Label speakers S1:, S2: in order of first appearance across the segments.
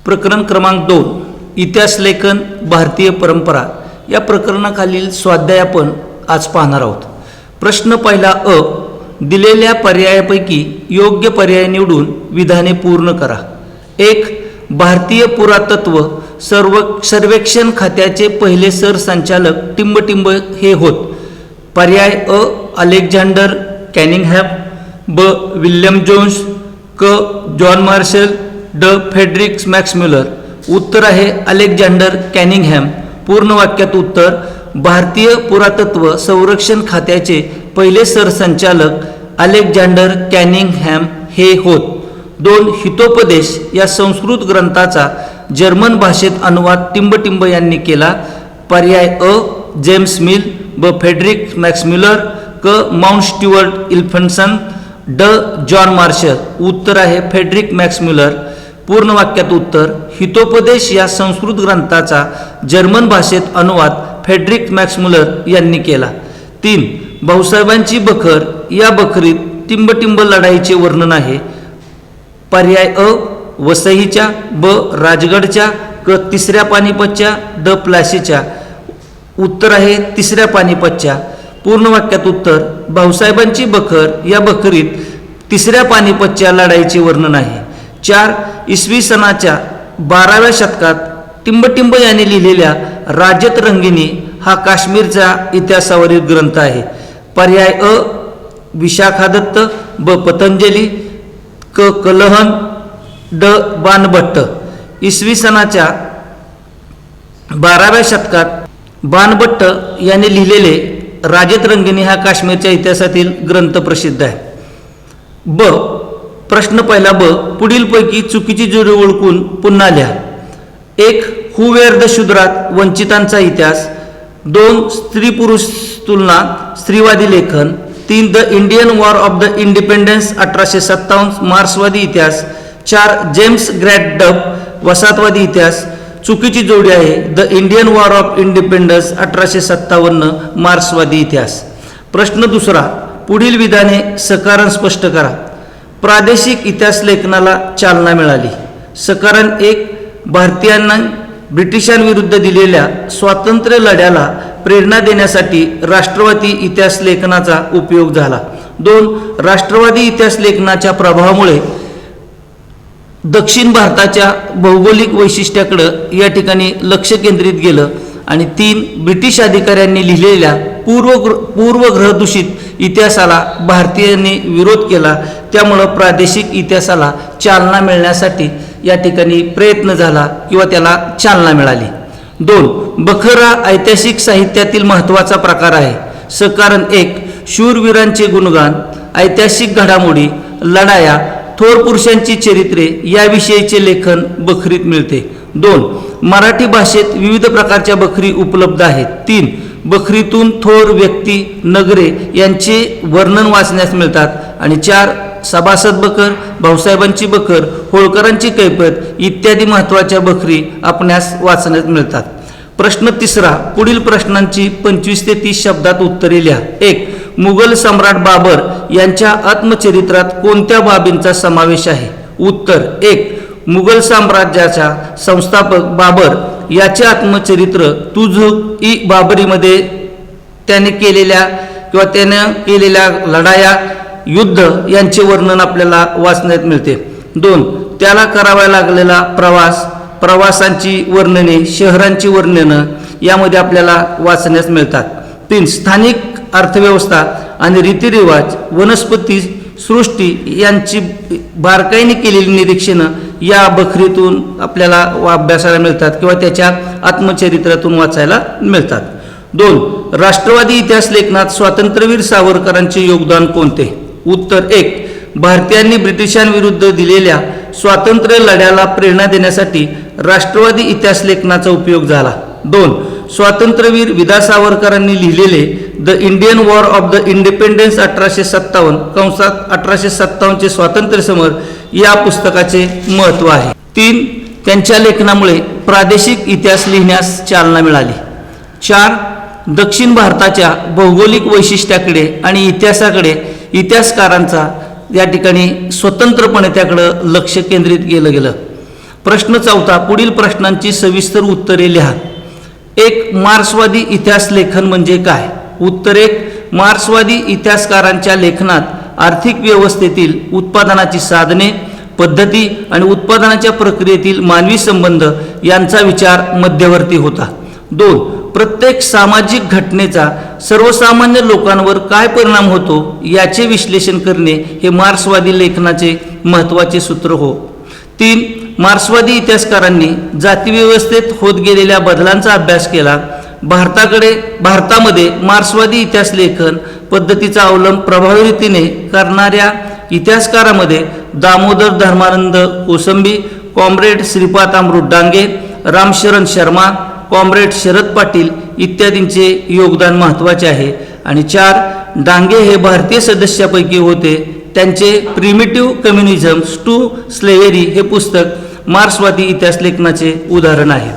S1: प्रकरण क्रमांक 2 इतिहास लेखन भारतीय परंपरा या प्रकरणाखालील स्वाध्याय आपण आज पाहणार आहोत। प्रश्न पहिला अ, दिलेल्या पर्यायापैकी योग्य पर्याय निवडून विधाने पूर्ण करा। 1. भारतीय पुरातत्व सर्वेक्षण खात्याचे पहिले सरसंचालक टिंबटिंब हे होत। पर्याय अ, अलेक्झांडर कॅनिंगहॅम, ब, विल्यम जोन्स, क, जॉन मार्शल, ड, फ्रेडरिक मॅक्स म्युलर। उत्तर आहे अलेक्झांडर कॅनिंगहॅम। पूर्ण वाक्यात उत्तर: भारतीय पुरातत्व संरक्षण खात्याचे पहिले सरसंचालक अलेक्झांडर कॅनिंगहॅम हे होत। 2. हितोपदेश या संस्कृत ग्रंथाचा जर्मन भाषेत अनुवाद टिंबटिंब यांनी केला। पर्याय अ, जेम्स मिल, ब, फ्रेडरिक मॅक्स म्युलर, क, माउंट स्ट्युअर्ट इल्फन्सन, ड, जॉन मार्शल। उत्तर आहे फ्रेडरिक मॅक्स म्युलर। पूर्ण वाक्यात उत्तर: हितोपदेश या संस्कृत ग्रंथाचा जर्मन भाषेत अनुवाद फ्रेडरिक मॅक्स म्युलर यांनी केला। 3. भाऊसाहेबांची बखर या बखरीत टिंबटिंब लढाईचे वर्णन आहे। पर्याय अ, वसईच्या, ब, राजगडच्या, क, तिसऱ्या पानिपतच्या, ड, प्लासीच्या। उत्तर आहे तिसऱ्या पानिपतच्या। पूर्ण वाक्यात उत्तर: भाऊसाहेबांची बखर या बखरीत तिसऱ्या पानिपतच्या लढाईचे वर्णन आहे। 4. इसवी सनाच्या 12व्या शतकात टिंबटिंब यांनी लिहिलेल्या राजत रंगिणी हा काश्मीरचा इतिहासावरील ग्रंथ आहे। पर्याय अ, विशाखादत्त, ब, पतंजली, क, कलहन, ड, बाणभट्ट। इसवी सनाच्या 12व्या शतकात बाणभट्ट यांनी लिहिलेले राजत रंगिणी हा काश्मीरच्या इतिहासातील ग्रंथ प्रसिद्ध आहे। ब, प्रश्न पहिला ब, पुढीलपैकी चुकीची जोडी ओळखून पुन्हा लिहा। 1. हू वेअर द शूद्रात वंचितांचा इतिहास। 2. स्त्री पुरुष तुलना स्त्रीवादी लेखन। 3. The Indian war of the independence 1857 मार्क्सवादी इतिहास। 4. जेम्स ग्रॅडब वसाहतवादी इतिहास। चुकीची जोडी आहे the Indian war of independence 1857 मार्क्सवादी इतिहास। प्रश्न दुसरा, पुढील विधाने सकारण स्पष्ट करा। प्रादेशिक इतिहास लेखनाला चालना मिळाली। सकारण 1. भारतीयांना ब्रिटिशांविरुद्ध दिलेल्या स्वातंत्र्य लढ्याला प्रेरणा देण्यासाठी राष्ट्रवादी इतिहास लेखनाचा उपयोग झाला। 2. राष्ट्रवादी इतिहास लेखनाच्या प्रभावामुळे दक्षिण भारताच्या भौगोलिक वैशिष्ट्याकडे या ठिकाणी लक्ष केंद्रित केलं। आणि 3. ब्रिटिश अधिकाऱ्यांनी लिहिलेल्या पूर्वग्रहदूषित इतिहासाला भारतीयांनी विरोध केला, त्यामुळं प्रादेशिक इतिहासाला चालना मिळण्यासाठी या ठिकाणी प्रयत्न झाला किंवा त्याला चालना मिळाली। 2. बखर हा ऐतिहासिक साहित्यातील महत्त्वाचा प्रकार आहे। सकारण 1. शूरवीरांचे गुणगान, ऐतिहासिक घडामोडी, लढाया, थोर पुरुषांची चरित्रे याविषयीचे लेखन बखरीत मिळते। 2. मराठी भाषेत विविध प्रकारच्या बखरी उपलब्ध आहेत। 3. बखरीतून थोर व्यक्ती, नगरे यांचे वर्णन वाचण्यास मिळतात। आणि 4. सभासद बखर, भाऊसाहेबांची बखर, होळकरांची कैफियत इत्यादी महत्त्वाच्या बखरी आपणास वाचण्यास मिळतात। प्रश्न तिसरा, पुढील प्रश्नांची 25 ते 30 शब्दात उत्तरे लिहा। 1. मुघल सम्राट बाबर यांच्या आत्मचरित्रात कोणत्या बाबींचा समावेश आहे? उत्तर: 1. मुघल साम्राज्याचा संस्थापक बाबर याचे आत्मचरित्र तुझ-इ बाबरीमध्ये त्याने केलेल्या लढाया, युद्ध यांचे वर्णन आपल्याला वाचण्यात मिळते। 2. त्याला करावा लागलेला प्रवासांची वर्णने, शहरांची वर्णनं यामध्ये आपल्याला वाचण्यास मिळतात। 3. स्थानिक अर्थव्यवस्था आणि रीतिरिवाज, वनस्पती सृष्टी यांची बारकाईने केलेली निरीक्षणं या बखरीतून आपल्याला अभ्यासाला मिळतात किंवा त्याच्या आत्मचरित्रातून वाचायला मिळतात। 2. राष्ट्रवादी इतिहास लेखनात स्वातंत्र्यवीर सावरकरांचे योगदान कोणते? उत्तर: 1. भारतीयांनी ब्रिटिशांविरुद्ध दिलेल्या स्वातंत्र्य लढ्याला प्रेरणा देण्यासाठी राष्ट्रवादी इतिहास लेखनाचा उपयोग झाला। 2. स्वातंत्र्यवीर विदा सावरकरांनी लिहिलेले the Indian war of the independence 1857 चे स्वातंत्र्य समर या पुस्तकाचे महत्त्व आहे। 3. त्यांच्या लेखनामुळे प्रादेशिक इतिहास लिहिण्यास चालना मिळाली। 4. दक्षिण भारताच्या भौगोलिक वैशिष्ट्याकडे आणि इतिहासाकडे इतिहासकारांचा या ठिकाणी स्वतंत्रपणे त्याकडे लक्ष केंद्रित केलं गेलं। प्रश्न चौथा, पुढील प्रश्नांची सविस्तर उत्तरे लिहा. एक, मार्क्सवादी इतिहास लेखन म्हणजे काय? उत्तर एक, मार्क्सवादी इतिहासकारांच्या लेखनात आर्थिक व्यवस्थेतील उत्पादनाची साधने, पद्धती आणि उत्पादनाच्या प्रक्रियेतील मानवी संबंध यांचा विचार मध्यवर्ती होता. 2, प्रत्येक सामाजिक घटनेचा सर्वसामान्य लोकांवर काय परिणाम होतो याचे विश्लेषण करणे हे मार्क्सवादी लेखनाचे महत्त्वाचे सूत्र हो. 3, मार्क्सवादी इतिहासकारांनी जातीव्यवस्थेत होत गेलेल्या बदलांचा अभ्यास केला. भारतामध्ये मार्क्सवादी इतिहास लेखन पद्धतीचा अवलंब प्रभावी रीतीने करणाऱ्या इतिहासकारामध्ये दामोदर धर्मानंद कोसंबी, कॉम्रेड श्रीपाद अमृत डांगे, रामशरण शर्मा, कॉम्रेड शरद पाटील इत्यादींचे योगदान महत्त्वाचे आहे. आणि 4, डांगे हे भारतीय सदस्यापैकी होते. त्यांचे प्रिमिटिव्ह कम्युनिझम्स टू स्लेव्हरी हे पुस्तक मार्क्सवादी इतिहास लेखनाचे उदाहरण आहे.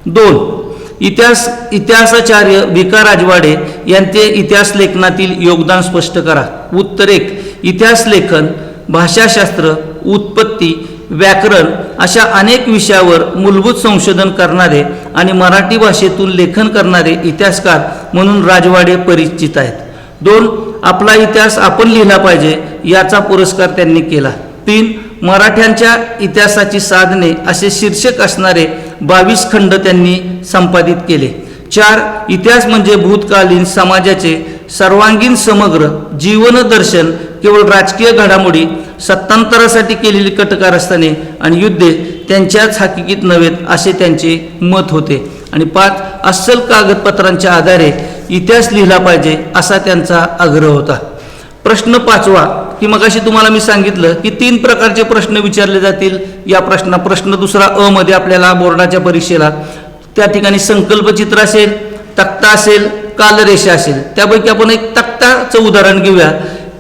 S1: 2, इतिहासाचार्य भिका राजवाडे यांचे इतिहास लेखनातील योगदान स्पष्ट करा. उत्तर एक, इतिहास लेखन भाषाशास्त्र, उत्पत्ती, व्याकरण अशा अनेक विषयावर मूलभूत संशोधन करणारे आणि मराठी भाषेतून लेखन करणारे इतिहासकार म्हणून राजवाडे परिचित आहेत. 2, आपला इतिहास आपण लिहिला पाहिजे याचा पुरस्कार त्यांनी केला. 3, मराठ्यांच्या इतिहासाची साधने असे शीर्षक असणारे 22 खंड त्यांनी संपादित केले. 4, इतिहास म्हणजे भूतकालीन समाजाचे सर्वांगीण समग्र जीवन दर्शन, केवळ राजकीय घडामोडी, सत्तांतरासाठी केलेली कटकारस्थाने आणि युद्धे त्यांच्याच हकीकीत नव्हेत असे त्यांचे मत होते. आणि 5, अस्सल कागदपत्रांच्या आधारे इतिहास लिहिला पाहिजे असा त्यांचा आग्रह होता. प्रश्न 5वा, की मगाशी तुम्हाला मी सांगितलं की 3 प्रकारचे प्रश्न विचारले जातील या प्रश्न 2 अ मध्ये आपल्याला बोर्डाच्या परीक्षेला त्या ठिकाणी संकल्पचित्र असेल, तक्ता असेल, कालरेषा असेल. त्यापैकी आपण एक तक्ताचं उदाहरण घेऊया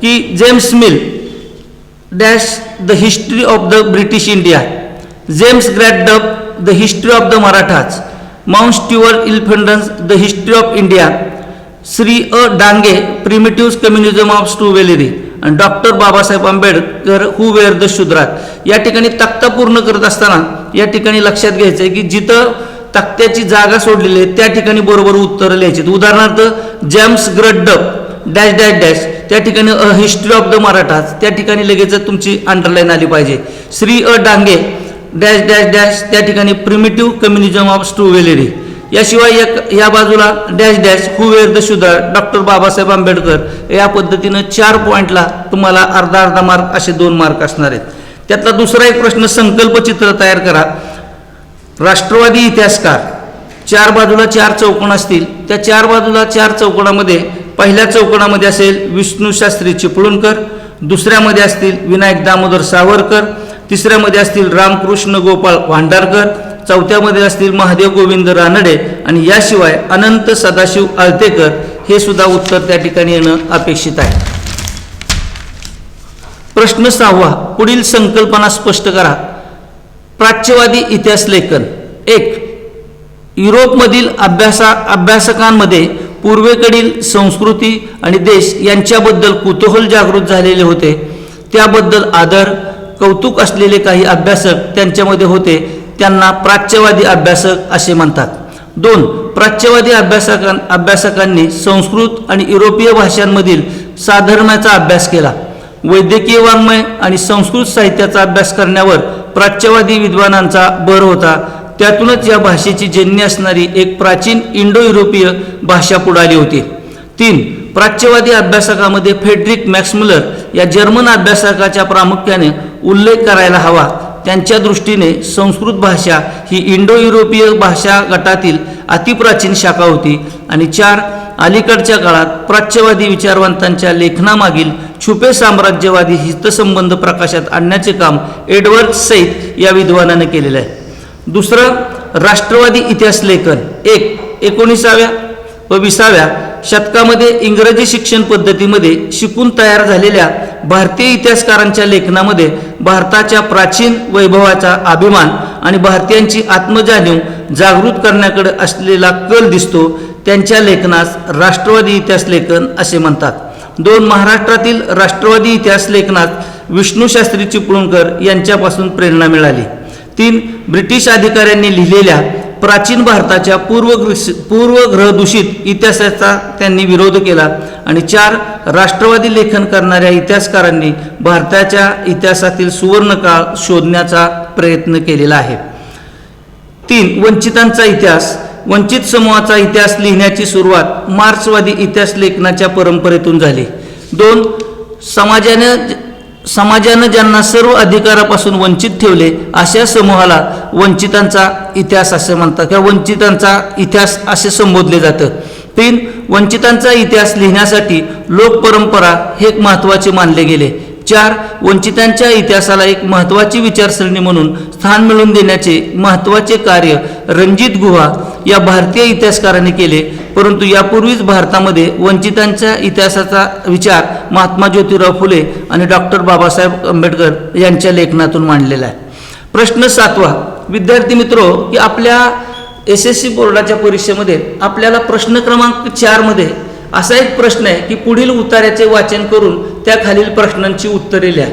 S1: की James Mill dash the history of the British India, James Grant Duff the history of the Marathas, Mount Stuart Elphinstone the history of India, Shri A Dange primitive communism of स्ट्रुवेलरी आणि doctor Babasaheb Ambedkar who were the शूद्रात. या ठिकाणी तक्ता पूर्ण करत असताना या ठिकाणी लक्षात घ्यायचं आहे की जिथं तक्त्याची जागा सोडलेली आहे त्या ठिकाणी बरोबर उत्तरं लिहायची. उदाहरणार्थ जेम्स ग्रॅडब डॅश डॅश डॅश त्या ठिकाणी a history of the Marathas त्या ठिकाणी लगेच तुमची अंडरलाईन आली पाहिजे. Shri A Dange dash dash dash त्या ठिकाणी प्रिमिटिव्ह कम्युनिझम ऑफ स्ट्रुवेलरी. याशिवाय या बाजूला dash dash who were the शूद्र डॉक्टर बाबासाहेब आंबेडकर. या पद्धतीनं 4 पॉईंटला तुम्हाला अर्धा मार्क असे 2 मार्क असणार आहेत. त्यातला दुसरा एक प्रश्न, संकल्पचित्र तयार करा. राष्ट्रवादी इतिहासकार 4 बाजूला 4 चौकोन असतील. त्या 4 बाजूला 4 चौकोनामध्ये पहिल्या चौकोनामध्ये असेल विष्णूशास्त्री चिपळूणकर, दुसऱ्यामध्ये असतील विनायक दामोदर सावरकर, तिसऱ्यामध्ये असतील रामकृष्ण गोपाळ भांडारकर, चौथ्यामध्ये असतील महादेव गोविंद रानडे आणि याशिवाय अनंत सदाशिव आळतेकर. हे सुद्धा उत्तर त्या ठिकाणी येणं अपेक्षित आहे. प्रश्न 6वा, पुढील संकल्पना स्पष्ट करा. प्राच्यवादी इतिहास लेखन. 1, युरोपमधील अभ्यासकांमध्ये पूर्वेकडील संस्कृती आणि देश यांच्याबद्दल कुतूहल जागृत झालेले होते. त्याबद्दल आदर, कौतुक असलेले काही अभ्यासक त्यांच्यामध्ये होते. त्यांना प्राच्यवादी अभ्यासक असे म्हणतात. 2, प्राच्यवादी अभ्यासकांनी संस्कृत आणि युरोपीय भाषांमधील साधर्म्याचा अभ्यास केला. वैद्यकीय वाङ्मय आणि संस्कृत साहित्याचा अभ्यास करण्यावर प्राच्यवादी विद्वानांचा भर होता. त्यातूनच या भाषेची जन्य असणारी एक प्राचीन इंडो युरोपीय भाषा पुढे आली होती. 3, प्राच्यवादी अभ्यासकामध्ये फ्रेडरिक मॅक्समुलर या जर्मन अभ्यासकाचा प्रामुख्याने उल्लेख करायला हवा. त्यांच्या दृष्टीने संस्कृत भाषा ही इंडो युरोपीय भाषा गटातील अतिप्राचीन शाखा होती. आणि 4, अलीकडच्या काळात प्राच्यवादी विचारवंतांच्या लेखनामागील छुपे साम्राज्यवादी हितसंबंध प्रकाशात आणण्याचे काम एडवर्ड सैद या विद्वानाने केलेले आहे. दुसरं, राष्ट्रवादी इतिहास लेखन. 1, 19व्या व 20व्या शतकामध्ये इंग्रजी शिक्षण पद्धतीमध्ये शिकून तयार झालेल्या भारतीय इतिहासकारांच्या लेखनामध्ये भारताच्या प्राचीन वैभवाचा अभिमान आणि भारतीयांची आत्मजाणीव जागृत करण्याकडे असलेला कल दिसतो. त्यांच्या लेखनास राष्ट्रवादी इतिहास लेखन असे म्हणतात. 2, महाराष्ट्रातील राष्ट्रवादी इतिहास लेखनात विष्णूशास्त्री चिपळूणकर यांच्यापासून प्रेरणा मिळाली. 3 ब्रिटिश अधिकाऱ्यांनी लिहिलेल्या प्राचीन भारताच्या पूर्वग्रहदूषित इतिहासाचा त्यांनी विरोध केला. आणि 4 राष्ट्रवादी लेखन करणाऱ्या इतिहासकारांनी भारताच्या इतिहासातील सुवर्णकाळ शोधण्याचा प्रयत्न केलेला आहे. 3 वंचितांचा इतिहास. वंचित समूहाचा इतिहास लिहिण्याची सुरुवात मार्क्सवादी इतिहास लेखनाच्या परंपरेतून झाली. 2 समाजानं ज्यांना सर्व अधिकारापासून वंचित ठेवले अशा समूहाला वंचितांचा इतिहास असे म्हणतात किंवा वंचितांचा इतिहास असे संबोधले जातं. 3 वंचितांचा इतिहास लिहिण्यासाठी लोकपरंपरा हे एक महत्त्वाचे मानले गेले. 4 वंचितांच्या इतिहासाला एक महत्त्वाची विचारसरणी म्हणून स्थान मिळवून देण्याचे महत्त्वाचे कार्य रणजित गुहा या भारतीय इतिहासकारांनी केले. परंतु यापूर्वीच भारतामध्ये वंचितांच्या इतिहासाचा विचार महात्मा ज्योतिराव फुले आणि डॉक्टर बाबासाहेब आंबेडकर यांच्या लेखनातून मांडलेला आहे. प्रश्न 7वा. विद्यार्थी मित्रो, की आपल्या SSC बोर्डाच्या परीक्षेमध्ये आपल्याला प्रश्न क्रमांक 4 मध्ये असा एक प्रश्न आहे की पुढील उतार्याचे वाचन करून त्या खालील प्रश्नांची उत्तरे लिहा.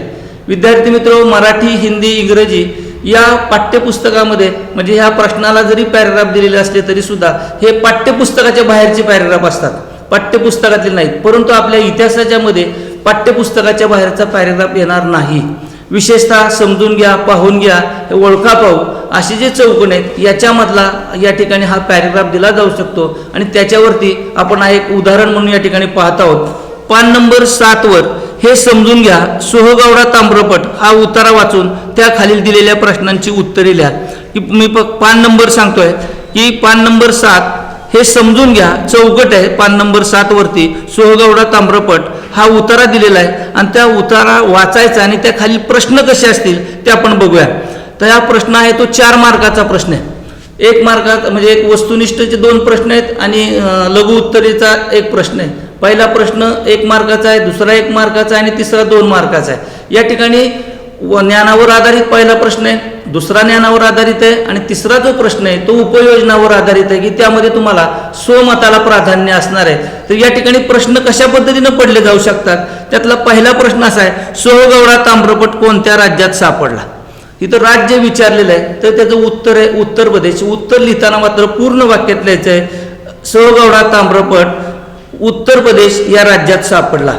S1: विद्यार्थी मित्रो, मराठी, हिंदी, इंग्रजी या पाठ्यपुस्तकामध्ये म्हणजे ह्या प्रश्नाला जरी पॅरेग्राफ दिलेले असले तरी सुद्धा हे पाठ्यपुस्तकाच्या बाहेरचे पॅरेग्राफ असतात, पाठ्यपुस्तकातील नाहीत. परंतु आपल्या इतिहासाच्या मध्ये पाठ्यपुस्तकाच्या बाहेरचा पॅरेग्राफ येणार नाही. विशेषतः समजून घ्या, पाहून घ्या, ओळखा पाहू असे जे चौकन आहेत याच्यामधला या ठिकाणी हा पॅरेग्राफ दिला जाऊ शकतो. आणि त्याच्यावरती आपण एक उदाहरण म्हणून या ठिकाणी पाहत आहोत. पान नंबर 7 वर हे समजून घ्या, सोहगवडा ताम्रपट हा उतारा वाचून त्या खालील दिलेल्या प्रश्नांची उत्तरे लिहा. की मी पान नंबर सांगतोय की पान नंबर 7 हे समजून घ्या, चौकट आहे पान नंबर 7 वरती सोहगवडा ताम्रपट हा उतारा दिलेला आहे आणि त्या उतारा वाचायचा आणि त्या खाली प्रश्न कसे असतील ते आपण बघूया. तर हा प्रश्न आहे तो 4 मार्काचा प्रश्न आहे. 1 मार्कात म्हणजे एक वस्तुनिष्ठचे 2 प्रश्न आहेत आणि लघु उत्तरेचा 1 प्रश्न आहे. पहिला प्रश्न 1 मार्काचा आहे, दुसरा 1 मार्काचा आहे आणि तिसरा 2 मार्काचा आहे. या ठिकाणी ज्ञानावर आधारित पहिला प्रश्न आहे, दुसरा ज्ञानावर आधारित आहे आणि तिसरा जो प्रश्न आहे तो उपयोजनावर आधारित आहे की त्यामध्ये तुम्हाला स्वमताला प्राधान्य असणार आहे. तर या ठिकाणी प्रश्न कशा पद्धतीने पडले जाऊ शकतात. त्यातला पहिला प्रश्न असा आहे, सोहगवडा ताम्रपट कोणत्या राज्यात सापडला. इथं राज्य विचारलेलं आहे तर त्याचं उत्तर आहे उत्तर प्रदेश. उत्तर लिहिताना मात्र पूर्ण वाक्यात लिहायचं आहे, सोहगवडा ताम्रपट उत्तर प्रदेश या राज्यात सापडला.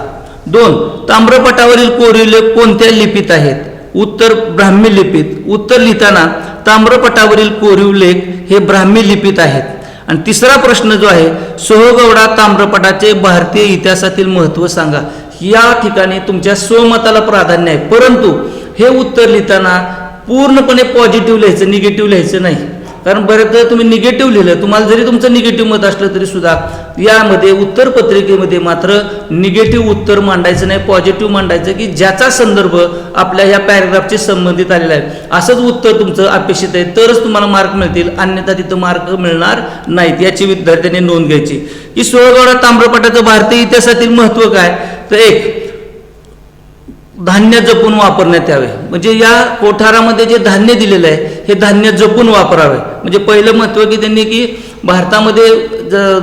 S1: 2 ताम्रपटावरील कोरीवलेख कोणत्या लिपीत आहेत. उत्तर ब्राह्मी लिपीत. उत्तर लिहिताना ताम्रपटावरील कोरीवलेख हे ब्राह्मी लिपीत आहेत. आणि तिसरा प्रश्न जो आहे, सोहगवडा ताम्रपटाचे भारतीय इतिहासातील महत्त्व सांगा. या ठिकाणी तुमच्या स्वमताला प्राधान्य आहे, परंतु हे उत्तर लिहिताना पूर्णपणे पॉझिटिव्ह लिहायचं, निगेटिव्ह लिहायचं नाही. कारण बरेचदा तुम्ही निगेटिव्ह लिहिलं, तुम्हाला जरी तुमचं निगेटिव्ह मत असलं तरी सुद्धा यामध्ये उत्तरपत्रिकेमध्ये मात्र निगेटिव्ह उत्तर मांडायचं नाही, पॉझिटिव्ह मांडायचं की ज्याचा संदर्भ आपल्या ह्या पॅरेग्राफशी संबंधित आलेला आहे. असंच उत्तर तुमचं अपेक्षित आहे तरच तुम्हाला मार्क मिळतील, अन्यथा तिथं मार्क मिळणार नाहीत. याची विद्यार्थ्यांनी नोंद घ्यायची. की सोहगवडा ताम्रपटाचं भारतीय इतिहासातील महत्त्व काय. तर 1 धान्य जपून वापरण्यात यावे. म्हणजे या कोठारामध्ये जे धान्य दिलेलं आहे हे धान्य जपून वापरावे. म्हणजे पहिलं महत्त्व की त्यांनी की भारतामध्ये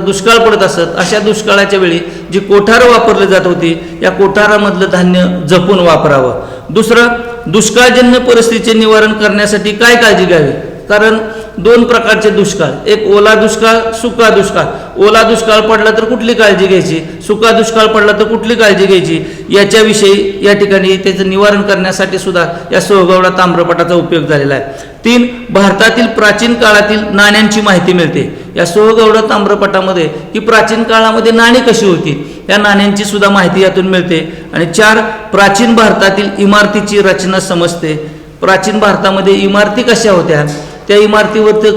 S1: दुष्काळ पडत असत अशा दुष्काळाच्या वेळी जी कोठारं वापरली जात होती या कोठारामधलं धान्य जपून वापरावं. दुसरं, दुष्काळजन्य परिस्थितीचे निवारण करण्यासाठी काय काळजी घ्यावी. कारण 2 प्रकारचे दुष्काळ, एक ओला दुष्काळ, सुका दुष्काळ. ओला दुष्काळ पडला तर कुठली काळजी घ्यायची, सुका दुष्काळ पडला तर कुठली काळजी घ्यायची याच्याविषयी या ठिकाणी त्याचं निवारण करण्यासाठी सुद्धा या सोहगवडा ताम्रपटाचा उपयोग झालेला आहे. 3 भारतातील प्राचीन काळातील नाण्यांची माहिती मिळते. या सोहगवडा ताम्रपटामध्ये की प्राचीन काळामध्ये नाणी कशी होती या नाण्यांची सुद्धा माहिती यातून मिळते. आणि 4 प्राचीन भारतातील इमारतीची रचना समजते. प्राचीन भारतामध्ये इमारती कशा होत्या, त्या इमारतीवरती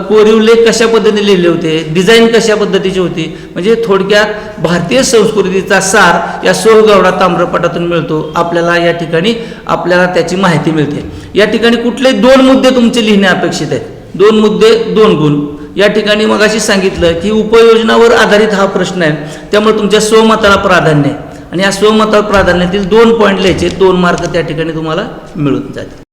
S1: कोरीवलेख कशा पद्धतीने लिहिले होते, डिझाईन कशा पद्धतीची होती. म्हणजे थोडक्यात भारतीय संस्कृतीचा सार या सोहगवडा ताम्रपटातून मिळतो. आपल्याला या ठिकाणी आपल्याला त्याची माहिती मिळते. या ठिकाणी कुठले 2 मुद्दे तुमचे लिहिणे अपेक्षित आहेत. 2 मुद्दे 2 गुण. या ठिकाणी मगाशी सांगितलं की उपयोजनावर आधारित हा प्रश्न आहे, त्यामुळे तुमच्या स्वमताला प्राधान्य आहे आणि या स्वमतावर प्राधान्यातील 2 पॉईंट लिहायचे. 2 मार्क त्या ठिकाणी तुम्हाला मिळून जातील.